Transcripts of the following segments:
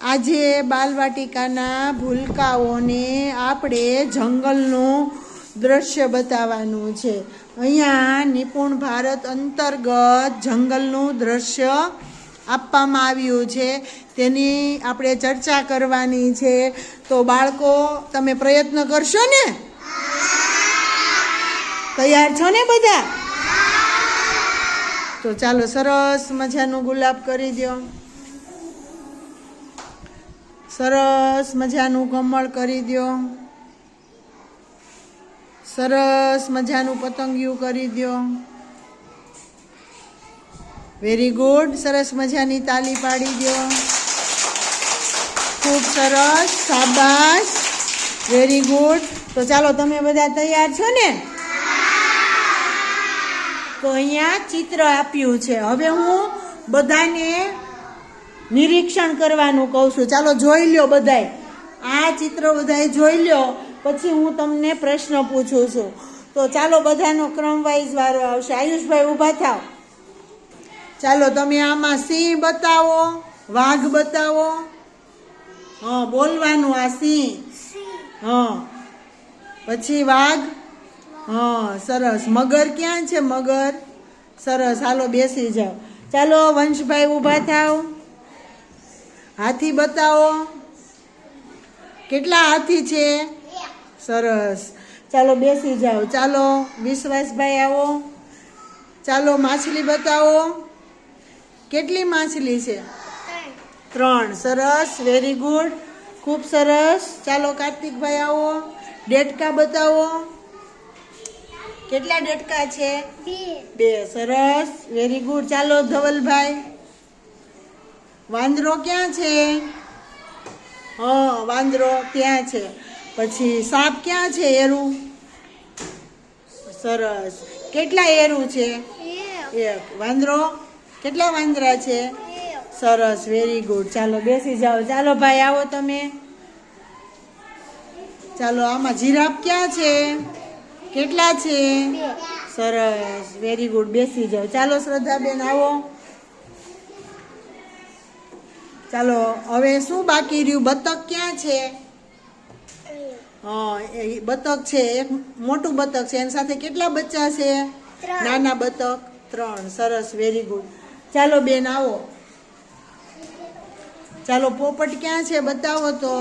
આજે બાલવાટિકાના ભૂલકાઓને આપણે જંગલનું દ્રશ્ય બતાવવાનું છે। અહીંયા નિપુણ ભારત અંતર્ગત જંગલનું દ્રશ્ય આપવામાં આવ્યું છે, તેની આપણે ચર્ચા કરવાની છે। તો બાળકો, તમે પ્રયત્ન કરશો ને? તૈયાર છો ને બધા? તો ચાલો, સરસ મજાનું ગુલાબ કરી દો, સરસ મજાનું કમળ કરી દો, સરસ મજાનું પતંગિયું કરી દો। વેરી ગુડ, સરસ મજાની તાલી પાડી દો, ખૂબ સરસ, શાબાશ, વેરી ગુડ। તો ચાલો, તમે બધા તૈયાર છો ને? તો અહીંયા ચિત્ર આપ્યું છે, હવે હું બધાને નિરીક્ષણ કરવાનું કહું છું। ચાલો જોઈ લ્યો બધાય, આ ચિત્ર બધાય જોઈ લ્યો, પછી હું તમને પ્રશ્ન પૂછું છું। તો ચાલો, બધાનો ક્રમ વાઇઝ વારો આવશે। આયુષભાઈ ઊભા થાવ। ચાલો, તમે આમાં સિંહ બતાવો, વાઘ બતાવો। હા, બોલવાનું, આ સિંહ, હા, પછી વાઘ, હા, સરસ। મગર ક્યાં છે? મગર, સરસ, હાલો બેસી જાઓ। ચાલો વંશભાઈ ઊભા થાવ। હાથી બતાવો, કેટલા હાથી છે? સરસ, ચાલો બેસી જાઓ। ચાલો વિશ્વાસભાઈ આવો। ચાલો માછલી બતાવો, કેટલી માછલી છે? 3, સરસ, વેરી ગુડ, ખૂબ સરસ। ચાલો કાર્તિકભાઈ આવો। ડેટકા બતાવો, કેટલા ડેટકા છે? 2, સરસ, વેરી ગુડ। ચાલો ધવલભાઈ। વાંદરો ક્યાં છે? હા, વાંદરો ત્યાં છે। પછી સાપ ક્યાં છે? એરું, સરસ, કેટલા એરું છે? 1। વાંદરો, કેટલા વાંદરા છે? સરસ, વેરી ગુડ। ચાલો બેસી જાઓ। ચાલો ભાઈ આવો તમે। ચાલો, આમાં જીરાફ ક્યાં છે? કેટલા છે? 2। સરસ, વેરી ગુડ, બેસી જાઓ। ચાલો શ્રદ્ધાબેન આવો। ચાલો, હવે શું બાકી રહ્યું? બતક ક્યાં છે? હા, એ બતક છે, એક મોટું બતક છે, એની સાથે કેટલા બચ્ચા છે? 3 નાના બતક, 3, સરસ, વેરી ગુડ। ચાલો બેન આવો। ચાલો, પોપટ ક્યાં છે? બતાવો તો,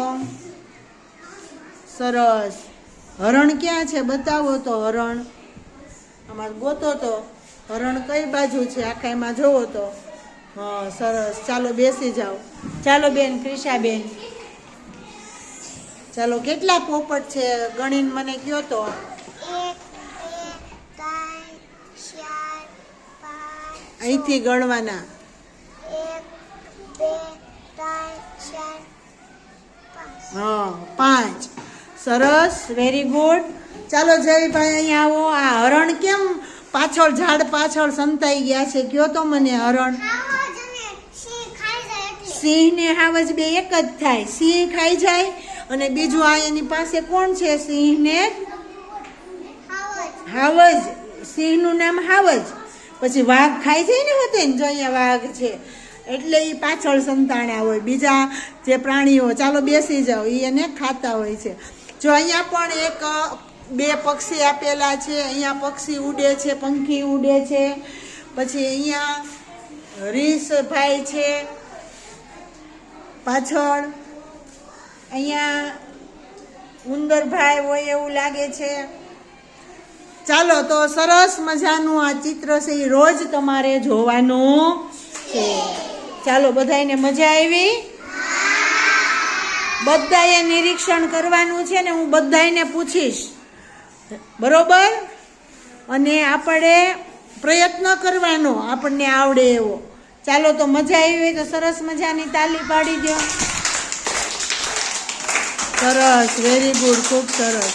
સરસ। હરણ ક્યાં છે? બતાવો તો, હરણ, આમાં ગોતો તો, હરણ કઈ બાજુ છે? આખા એમાં જોવો તો, હા, સરસ। ચાલો બેસી જાઓ। ચાલો બેન ક્રિષાબેન, ચાલો કેટલા પોપટ છે ગણીને મને કહો તો? 1, 2, 3, 4, 5, અહીંથી ગણવાના। 1, 2, 3, 4, 5, હા, 5, સરસ, વેરી ગુડ। ચાલો જયભાઈ અહીંયા આવો। આ હરણ કેમ પાછળ, ઝાડ પાછળ સંતાઈ ગયા છે? કયો તો મને, હરણ? સિંહ ને હાવજ બે એક જ થાય, સિંહ ખાઈ જાય, અને બીજું આ એની પાસે કોણ છે? સિંહ ને હાવજ, સિંહનું નામ હાવજ, પછી વાઘ ખાઈ જાય ને હોતે ને, જો અહીંયા વાઘ છે એટલે એ પાછળ સંતાણા હોય બીજા જે પ્રાણીઓ। ચાલો બેસી જાઓ, એ એને ખાતા હોય છે। જો અહીંયા પણ એક 2 પક્ષી આપેલા છે, અહીંયા પક્ષી ઉડે છે, પંખી ઉડે છે, પછી અહીંયા રીસભાઈ છે પાછળ, અહીંયા ઉંદરભાઈ હોય એવું લાગે છે। ચાલો, તો સરસ મજાનું આ ચિત્ર છે, એ રોજ તમારે જોવાનું છે। ચાલો, બધાને મજા આવી? બધાએ નિરીક્ષણ કરવાનું છે ને, હું બધાને પૂછીશ, બરોબર? અને આપણે પ્રયત્ન કરવાનો, આપણને આવડે એવો। ચાલો, તો મજા આવી હોય તો સરસ મજાની તાલી પાડી દો। સરસ, વેરી ગુડ, ખૂબ સરસ।